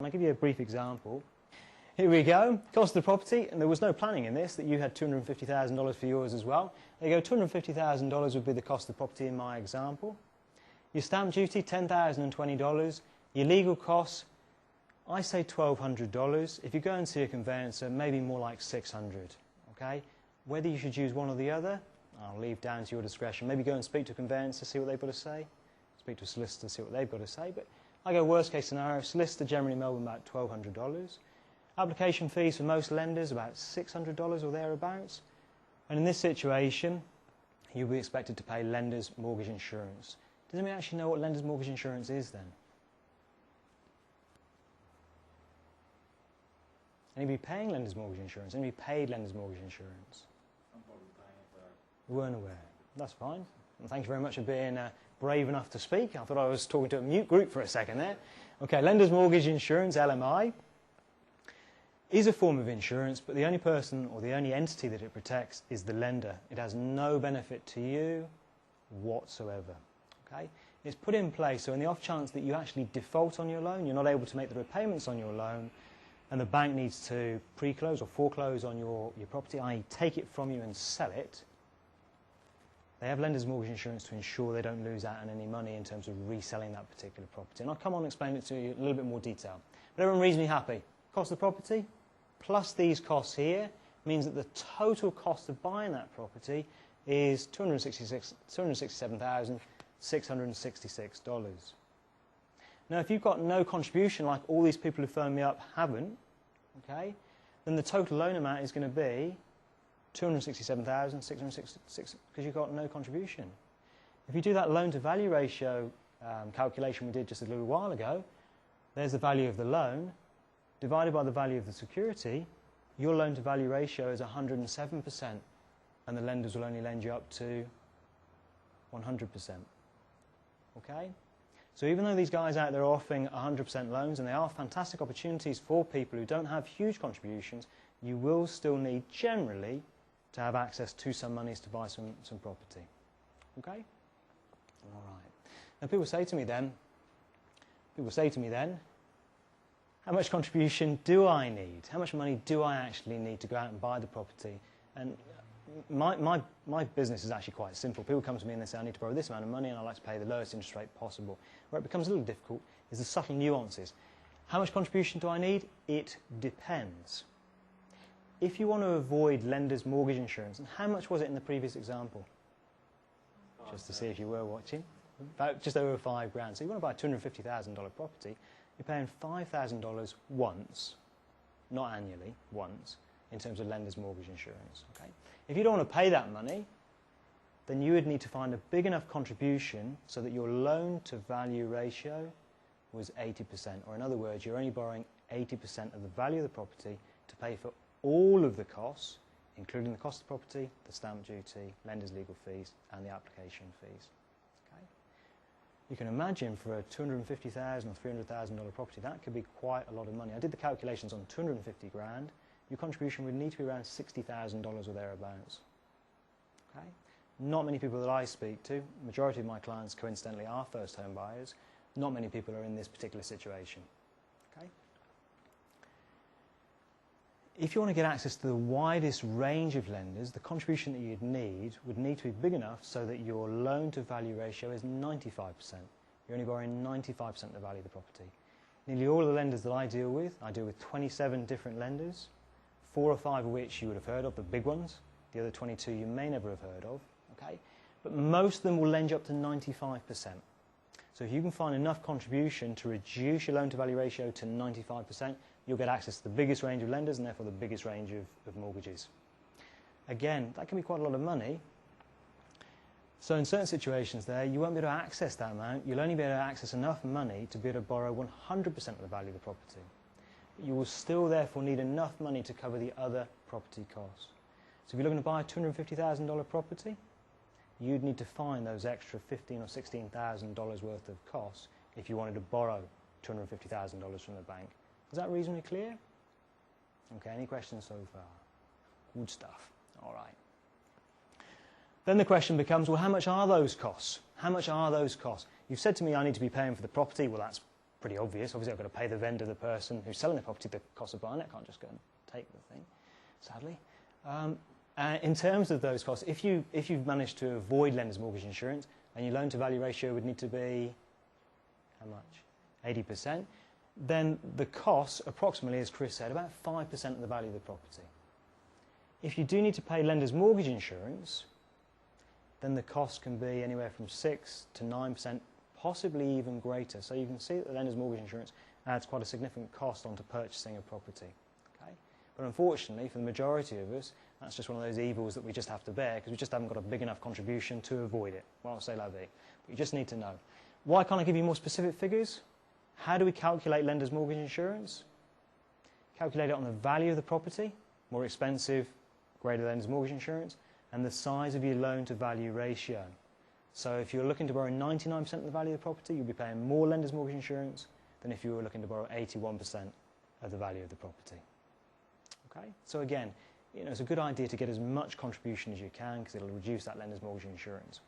I'll give you a brief example. Here we go, cost of the property, and there was no planning in this, that you had $250,000 for yours as well. There you go, $250,000 would be the cost of the property in my example. Your stamp duty, $10,020. Your legal costs, I say $1,200. If you go and see a conveyancer, maybe more like $600. Okay? Whether you should use one or the other, I'll leave down to your discretion. Maybe go and speak to a conveyancer, see what they've got to say. Speak to a solicitor, see what they've got to say. But I go worst case scenario, solicitor generally in Melbourne about $1,200. Application fees for most lenders about $600 or thereabouts. And in this situation, you'll be expected to pay lender's mortgage insurance. Does anyone actually know what lender's mortgage insurance is then? Anybody paying lender's mortgage insurance? Anybody paid lender's mortgage insurance? I'm probably paying it, but You weren't aware. That's fine. And thank you very much for being brave enough to speak. I thought I was talking to a mute group for a second there. Okay, lender's mortgage insurance, LMI, is a form of insurance, but the only person or the only entity that it protects is the lender. It has no benefit to you whatsoever. Okay? It's put in place so in the off chance that you actually default on your loan, you're not able to make the repayments on your loan, and the bank needs to pre-close or foreclose on your property, i.e. take it from you and sell it, they have lender's mortgage insurance to ensure they don't lose out on any money in terms of reselling that particular property. And I'll come on and explain it to you in a little bit more detail. But everyone reasonably happy. Cost of the property plus these costs here means that the total cost of buying that property is $267,666. Now, if you've got no contribution like all these people who phoned me up haven't, okay, then the total loan amount is going to be $267,666 because you've got no contribution. If you do that loan to value ratio calculation we did just a little while ago, there's the value of the loan divided by the value of the security, your loan to value ratio is 107%, and the lenders will only lend you up to 100%. Okay? So even though these guys out there are offering 100% loans, and they are fantastic opportunities for people who don't have huge contributions, you will still need generally to have access to some monies to buy some property. Okay? All right. Now people say to me then, how much contribution do I need? How much money do I actually need to go out and buy the property? And my business is actually quite simple. People come to me and they say, I need to borrow this amount of money and I'd like to pay the lowest interest rate possible. Where it becomes a little difficult is the subtle nuances. How much contribution do I need? It depends. If you want to avoid lender's mortgage insurance, and how much was it in the previous example? Just to see if you were watching. About just over $5,000. So you want to buy a $250,000 property, you're paying $5,000 once, not annually, once, in terms of lender's mortgage insurance. Okay? If you don't want to pay that money, then you would need to find a big enough contribution so that your loan to value ratio was 80%, or in other words, you're only borrowing 80% of the value of the property to pay for all of the costs, including the cost of the property, the stamp duty, lender's legal fees, and the application fees. Okay? You can imagine for a $250,000 or $300,000 property, that could be quite a lot of money. I did the calculations on 250 grand. Your contribution would need to be around $60,000 or thereabouts. Okay? Not many people that I speak to, the majority of my clients coincidentally are first home buyers, not many people are in this particular situation. Okay? If you want to get access to the widest range of lenders, the contribution that you'd need would need to be big enough so that your loan to value ratio is 95%. You're only borrowing 95% of the value of the property. Nearly all the lenders that I deal with 27 different lenders, 4 or 5 of which you would have heard of, the big ones. The other 22 you may never have heard of. Okay? But most of them will lend you up to 95%. So if you can find enough contribution to reduce your loan to value ratio to 95%, you'll get access to the biggest range of lenders and therefore the biggest range of mortgages. Again, that can be quite a lot of money. So in certain situations there, you won't be able to access that amount. You'll only be able to access enough money to be able to borrow 100% of the value of the property. But you will still therefore need enough money to cover the other property costs. So if you're looking to buy a $250,000 property, you'd need to find those extra $15,000 or $16,000 worth of costs if you wanted to borrow $250,000 from the bank. Is that reasonably clear? Okay, any questions so far? Good stuff. All right. Then the question becomes, well, how much are those costs? How much are those costs? You've said to me I need to be paying for the property. Well, that's pretty obvious. Obviously, I've got to pay the vendor, the person who's selling the property, the cost of buying it. I can't just go and take the thing, sadly. In terms of those costs, if you've managed to avoid lender's mortgage insurance, and your loan-to-value ratio would need to be, how much? 80%. Then the cost, approximately, as Chris said, about 5% of the value of the property. If you do need to pay lender's mortgage insurance, then the cost can be anywhere from 6 to 9%, possibly even greater. So you can see that the lender's mortgage insurance adds quite a significant cost onto purchasing a property. Okay? But unfortunately, for the majority of us, that's just one of those evils that we just have to bear because we just haven't got a big enough contribution to avoid it. Well, c'est la vie. But you just need to know. Why can't I give you more specific figures? How do we calculate lender's mortgage insurance? Calculate it on the value of the property, more expensive, greater lender's mortgage insurance, and the size of your loan-to-value ratio. So if you're looking to borrow 99% of the value of the property, you'll be paying more lender's mortgage insurance than if you were looking to borrow 81% of the value of the property. Okay? So again, it's a good idea to get as much contribution as you can because it'll reduce that lender's mortgage insurance.